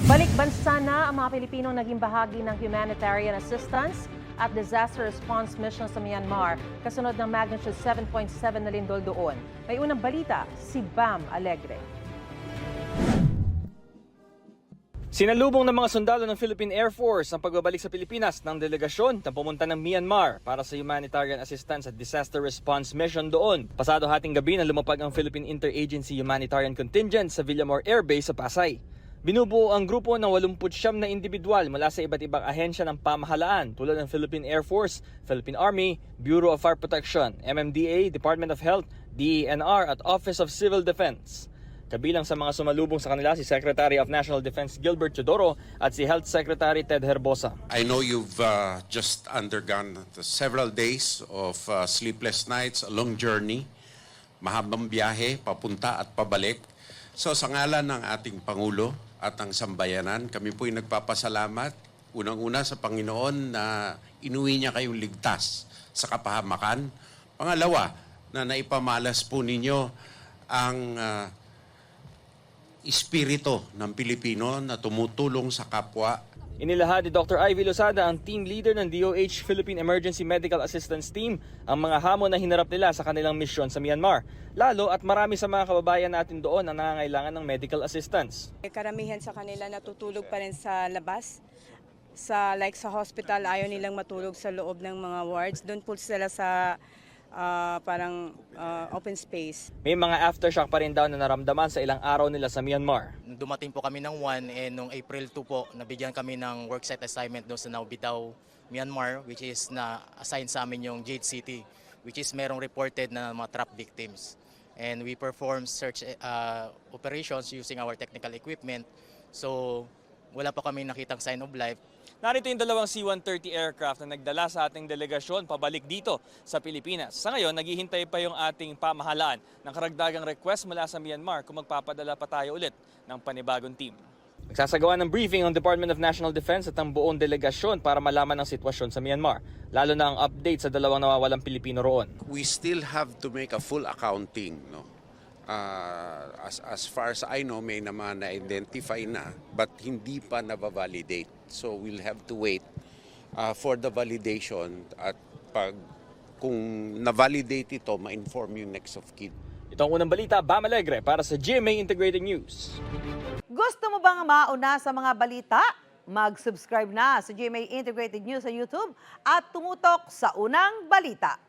Balik bansa na ang mga Pilipinong naging bahagi ng humanitarian assistance at disaster response mission sa Myanmar kasunod ng magnitude 7.7 na lindol doon. May unang balita, si Bam Alegre. Sinalubong ng mga sundalo ng Philippine Air Force ang pagbabalik sa Pilipinas ng delegasyon na pumunta ng Myanmar para sa humanitarian assistance at disaster response mission doon. Pasado hating gabi na lumapag ang Philippine Interagency Humanitarian Contingent sa Villamor Air Base sa Pasay. Binubuo ang grupo ng 89 na individual mula sa iba't ibang ahensya ng pamahalaan tulad ng Philippine Air Force, Philippine Army, Bureau of Fire Protection, MMDA, Department of Health, DENR at Office of Civil Defense. Kabilang sa mga sumalubong sa kanila si Secretary of National Defense Gilbert Chodoro at si Health Secretary Ted Herbosa. I know you've just undergone several days of sleepless nights, a long journey, mahabang biyahe, papunta at pabalik. So sa ngalan ng ating Pangulo at ang sambayanan, kami po'y nagpapasalamat unang-una sa Panginoon na inuwi niya kayong ligtas sa kapahamakan. Pangalawa, na naipamalas po ninyo ang espiritu ng Pilipino na tumutulong sa kapwa. Inilahad ni Dr. Ivy Losada, ang team leader ng DOH Philippine Emergency Medical Assistance Team, ang mga hamon na hinarap nila sa kanilang misyon sa Myanmar. Lalo at marami sa mga kababayan natin doon ang nangangailangan ng medical assistance. Karamihan sa kanila natutulog pa rin sa labas. Sa hospital, ayaw nilang matulog sa loob ng mga wards. Doon po sila sa open space. May mga aftershock pa rin daw na naramdaman sa ilang araw nila sa Myanmar. Dumating po kami ng 1 and noong April 2 po, nabigyan kami ng worksite assignment doon sa Naubitaw, Myanmar, which is na-assign sa amin yung Jade City, which is merong reported na mga trap victims. And we perform search operations using our technical equipment. So wala pa kami nakitang sign of life. Narito yung dalawang C-130 aircraft na nagdala sa ating delegasyon pabalik dito sa Pilipinas. Sa ngayon, naghihintay pa yung ating pamahalaan ng karagdagang request mula sa Myanmar kung magpapadala pa tayo ulit ng panibagong team. Nagsasagawa ng briefing ang Department of National Defense at ang buong delegasyon para malaman ang sitwasyon sa Myanmar, lalo na ang update sa dalawang nawawalang Pilipino roon. We still have to make a full accounting, no? As far as I know, may naman na-identify na, but hindi pa na-validate. So we'll have to wait for the validation at kung na-validate ito, ma-inform yung next of kin. Ito ang unang balita, Bam Alegre para sa GMA Integrated News. Gusto mo bang mauna sa mga balita? Mag-subscribe na sa GMA Integrated News sa YouTube at tumutok sa unang balita.